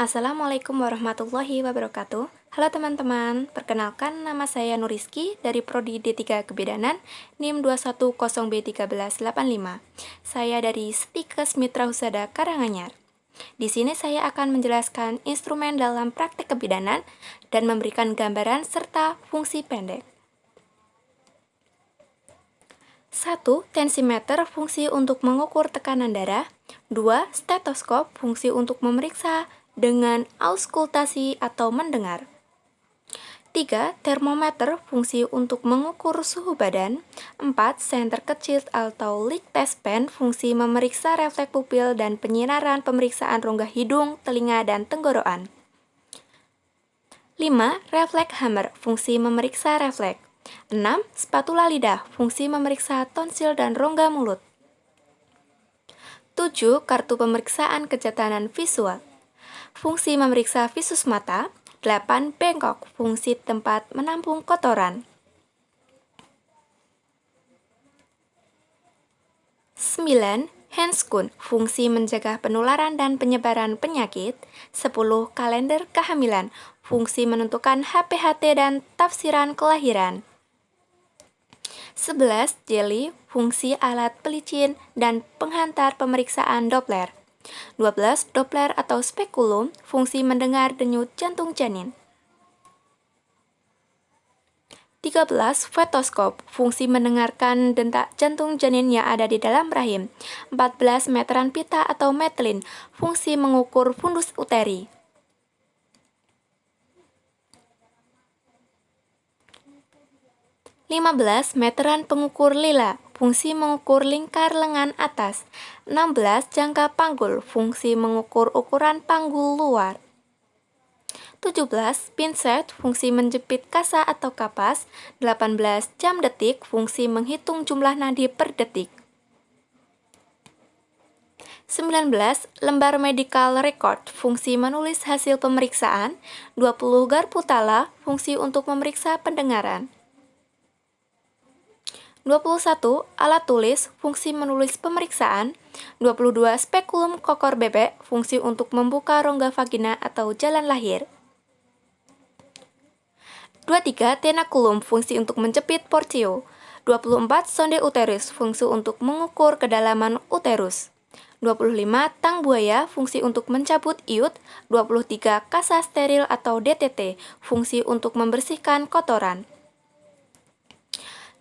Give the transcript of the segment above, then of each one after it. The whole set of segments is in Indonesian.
Assalamualaikum warahmatullahi wabarakatuh. Halo teman-teman, perkenalkan nama saya Nuriski dari Prodi D3 Kebidanan NIM 210B1385. Saya dari Stikes Mitra Husada Karanganyar. Di sini saya akan menjelaskan instrumen dalam praktek kebidanan dan memberikan gambaran serta fungsi pendek. 1. Tensimeter, fungsi untuk mengukur tekanan darah. 2. Stetoskop, fungsi untuk memeriksa dengan auskultasi atau mendengar. 3. Termometer, fungsi untuk mengukur suhu badan. 4. Senter kecil atau lick test pen, fungsi memeriksa refleks pupil dan penyinaran pemeriksaan rongga hidung, telinga, dan tenggorokan. 5. Refleks hammer, fungsi memeriksa refleks. 6. Spatula lidah, fungsi memeriksa tonsil dan rongga mulut. 7. Kartu pemeriksaan kejatanan visual, fungsi memeriksa visus mata. 8. Bengkok, fungsi tempat menampung kotoran. 9. Handscoon, fungsi mencegah penularan dan penyebaran penyakit. 10. Kalender kehamilan, fungsi menentukan HPHT dan tafsiran kelahiran. 11. Jelly, fungsi alat pelicin dan penghantar pemeriksaan Doppler. 12. Doppler atau spekulum, fungsi mendengar denyut jantung janin. 13. Fetoskop, fungsi mendengarkan detak jantung janin yang ada di dalam rahim. 14. Meteran pita atau metlin, fungsi mengukur fundus uteri. 15. Meteran pengukur lila, fungsi mengukur lingkar lengan atas. 16. Jangka panggul, fungsi mengukur ukuran panggul luar. 17. Pinset, fungsi menjepit kasa atau kapas. 18. Jam detik, fungsi menghitung jumlah nadi per detik. 19. Lembar medical record, fungsi menulis hasil pemeriksaan. 20. Garpu tala, fungsi untuk memeriksa pendengaran. 21. Alat tulis, fungsi menulis pemeriksaan. 22. Spekulum kokor bebek, fungsi untuk membuka rongga vagina atau jalan lahir. 23. Tenakulum, fungsi untuk menjepit portio. 24. Sonde uterus, fungsi untuk mengukur kedalaman uterus. 25. Tang buaya, fungsi untuk mencabut iud. 23. Kasa steril atau DTT, fungsi untuk membersihkan kotoran.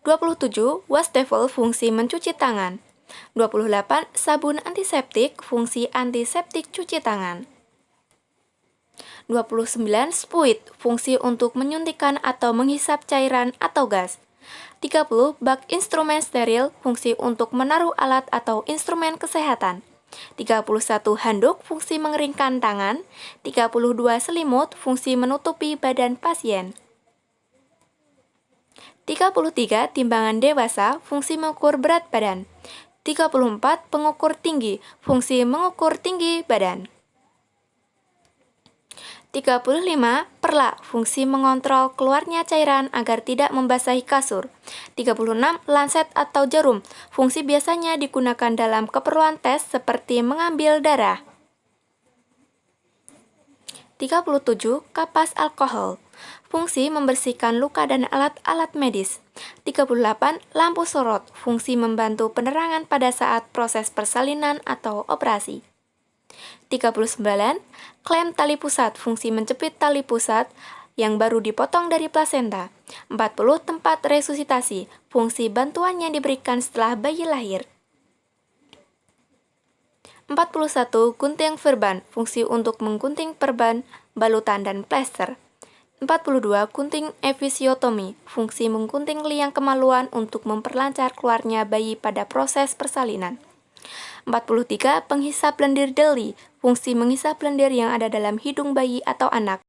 27. Wastafel, fungsi mencuci tangan. 28. Sabun antiseptik, fungsi antiseptik cuci tangan. 29. Spuit, fungsi untuk menyuntikkan atau menghisap cairan atau gas. 30. Bak instrumen steril, fungsi untuk menaruh alat atau instrumen kesehatan. 31. Handuk, fungsi mengeringkan tangan. 32. Selimut, fungsi menutupi badan pasien. 33. Timbangan dewasa, fungsi mengukur berat badan. 34. Pengukur tinggi, fungsi mengukur tinggi badan. 35. Perlak, fungsi mengontrol keluarnya cairan agar tidak membasahi kasur. 36. Lancet atau jarum, fungsi biasanya digunakan dalam keperluan tes seperti mengambil darah. 37. Kapas alkohol, fungsi membersihkan luka dan alat-alat medis. 38. Lampu sorot, fungsi membantu penerangan pada saat proses persalinan atau operasi. 39. Klem tali pusat, fungsi menjepit tali pusat yang baru dipotong dari plasenta. 40. Tempat resusitasi, fungsi bantuan yang diberikan setelah bayi lahir. 41. Gunting perban, fungsi untuk menggunting perban, balutan, dan plester. 42. Gunting episiotomi, fungsi menggunting liang kemaluan untuk memperlancar keluarnya bayi pada proses persalinan. 43. Penghisap lendir deli, fungsi menghisap lendir yang ada dalam hidung bayi atau anak.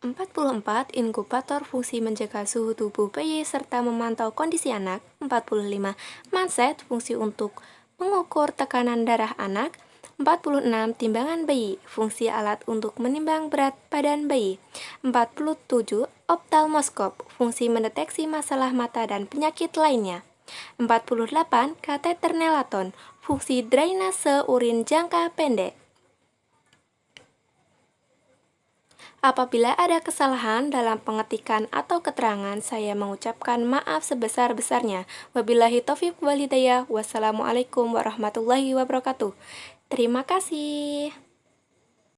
44. Inkubator, fungsi menjaga suhu tubuh bayi serta memantau kondisi anak. 45. Manset, fungsi untuk mengukur tekanan darah anak. 46. Timbangan bayi, fungsi alat untuk menimbang berat badan bayi. 47. Optalmoskop, fungsi mendeteksi masalah mata dan penyakit lainnya. 48. Kateter nelaton, fungsi drainase urin jangka pendek. Apabila ada kesalahan dalam pengetikan atau keterangan, saya mengucapkan maaf sebesar-besarnya. Wabillahi taufiq wal hidayah. Wassalamualaikum warahmatullahi wabarakatuh. Terima kasih.